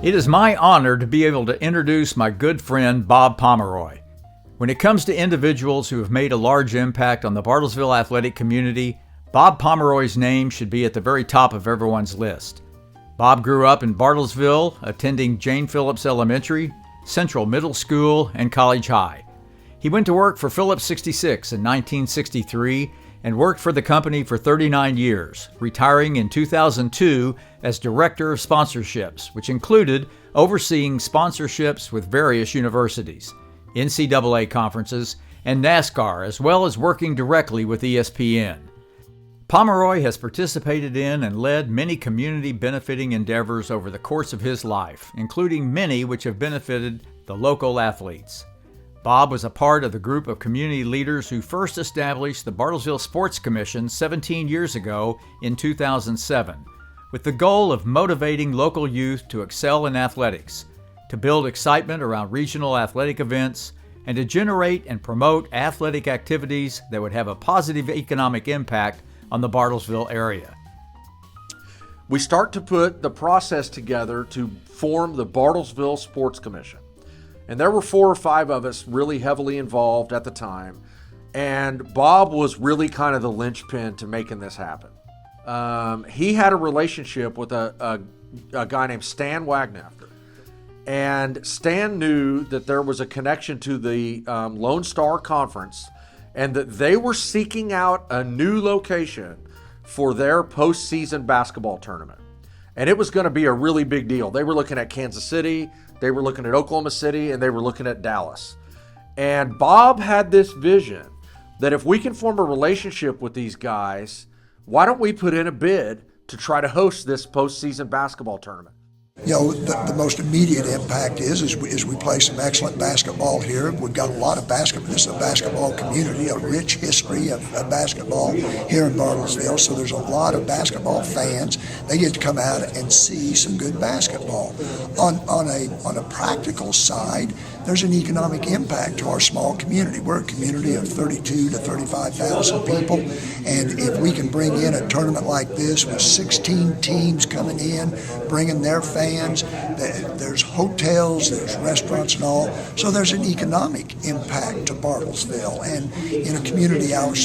It is my honor to be able to introduce my good friend Bob Pomeroy. When it comes to individuals who have made a large impact on the Bartlesville athletic community, Bob Pomeroy's name should be at the very top of everyone's list. Bob grew up in Bartlesville, attending Jane Phillips Elementary, Central Middle School, and College High. He went to work for Phillips 66 in 1963 and worked for the company for 39 years, retiring in 2002 as Director of Sponsorships, which included overseeing sponsorships with various universities, NCAA conferences, and NASCAR, as well as working directly with ESPN. Pomeroy has participated in and led many community benefiting endeavors over the course of his life, including many which have benefited the local athletes. Bob was a part of the group of community leaders who first established the Bartlesville Sports Commission 17 years ago in 2007, with the goal of motivating local youth to excel in athletics, to build excitement around regional athletic events, and to generate and promote athletic activities that would have a positive economic impact on the Bartlesville area. We start to put the process together to form the Bartlesville Sports Commission. And there were 4 or 5 of us really heavily involved at the time. And Bob was really kind of the linchpin to making this happen. He had a relationship with a guy named Stan Wagnafter. And Stan knew that there was a connection to the Lone Star Conference and that they were seeking out a new location for their postseason basketball tournament. And it was going to be a really big deal. They were looking at Kansas City, they were looking at Oklahoma City, and they were looking at Dallas. And Bob had this vision that if we can form a relationship with these guys, why don't we put in a bid to try to host this postseason basketball tournament? You know, the most immediate impact is we play some excellent basketball here. We've got a lot of basketball. This is a basketball community, a rich history of basketball here in Bartlesville. So there's a lot of basketball fans. They get to come out and see some good basketball. On a practical side, there's an economic impact to our small community. We're a community of 32 to 35,000 people, and if we can bring in a tournament like this with 16 teams coming in, bringing their fans, there's hotels, there's restaurants and all, so there's an economic impact to Bartlesville, and in a community our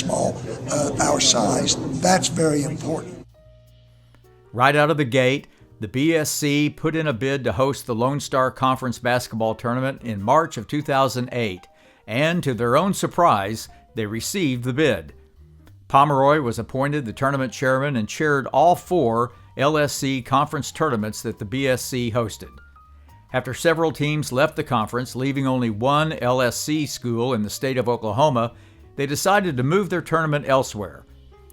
size, that's very important. Right out of the gate, the BSC put in a bid to host the Lone Star Conference basketball tournament in March of 2008, and to their own surprise, they received the bid. Pomeroy was appointed the tournament chairman and chaired all 4 LSC conference tournaments that the BSC hosted. After several teams left the conference, leaving only one LSC school in the state of Oklahoma, they decided to move their tournament elsewhere.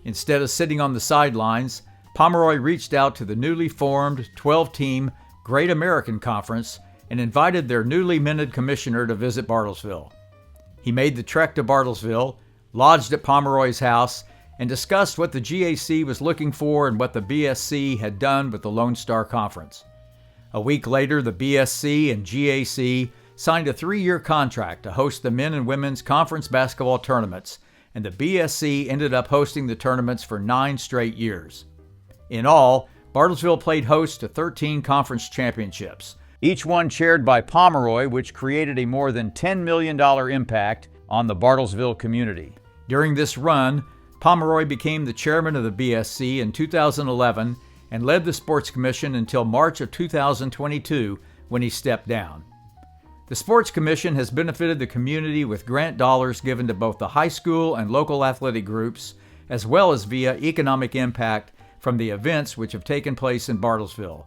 Instead of sitting on the sidelines, Pomeroy reached out to the newly formed 12-team Great American Conference and invited their newly minted commissioner to visit Bartlesville. He made the trek to Bartlesville, lodged at Pomeroy's house, and discussed what the GAC was looking for and what the BSC had done with the Lone Star Conference. A week later, the BSC and GAC signed a 3-year contract to host the men and women's conference basketball tournaments, and the BSC ended up hosting the tournaments for 9 straight years. In all, Bartlesville played host to 13 conference championships, each one chaired by Pomeroy, which created a more than $10 million impact on the Bartlesville community. During this run, Pomeroy became the chairman of the BSC in 2011 and led the Sports Commission until March of 2022 when he stepped down. The Sports Commission has benefited the community with grant dollars given to both the high school and local athletic groups, as well as via economic impact from the events which have taken place in Bartlesville.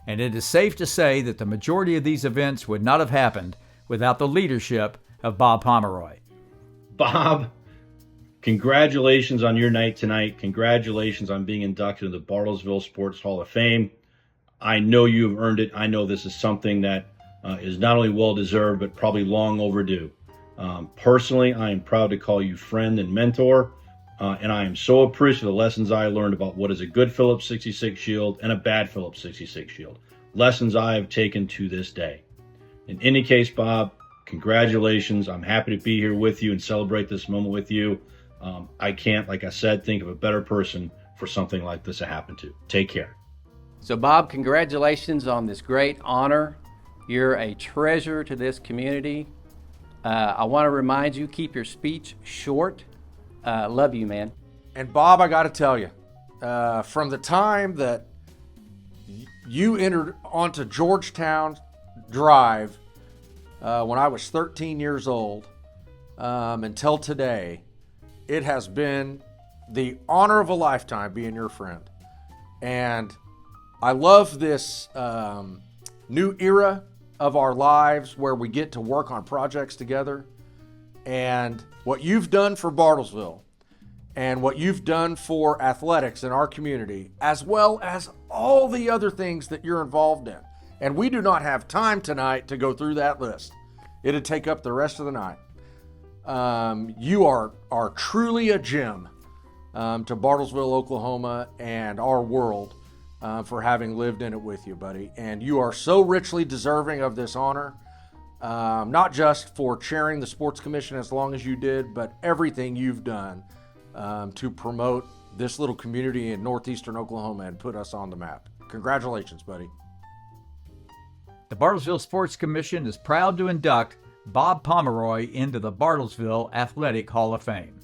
And it is safe to say that the majority of these events would not have happened without the leadership of Bob Pomeroy. Bob, congratulations on your night tonight. Congratulations on being inducted into the Bartlesville Sports Hall of Fame. I know you've earned it. I know this is something that is not only well-deserved, but probably long overdue. Personally, I am proud to call you friend and mentor. And I am so appreciative of the lessons I learned about what is a good Phillips 66 shield and a bad Phillips 66 shield. Lessons I have taken to this day. In any case, Bob, Congratulations. I'm happy to be here with you and celebrate this moment with you. I can't, like I said, think of a better person for something like this to happen to. Take care. So, Bob, congratulations on this great honor. You're a treasure to this community. I want to remind you, keep your speech short. Love you, man. And Bob, I got to tell you, from the time that you entered onto Georgetown Drive when I was 13 years old until today, it has been the honor of a lifetime being your friend. And I love this new era of our lives where we get to work on projects together. And what you've done for Bartlesville and what you've done for athletics in our community, as well as all the other things that you're involved in. And we do not have time tonight to go through that list. It'd take up the rest of the night. You are truly a gem to Bartlesville, Oklahoma, and our world for having lived in it with you, buddy. And you are so richly deserving of this honor, not just for chairing the Sports Commission as long as you did, but everything you've done to promote this little community in northeastern Oklahoma and put us on the map. Congratulations, buddy. The Bartlesville Sports Commission is proud to induct Bob Pomeroy into the Bartlesville Athletic Hall of Fame.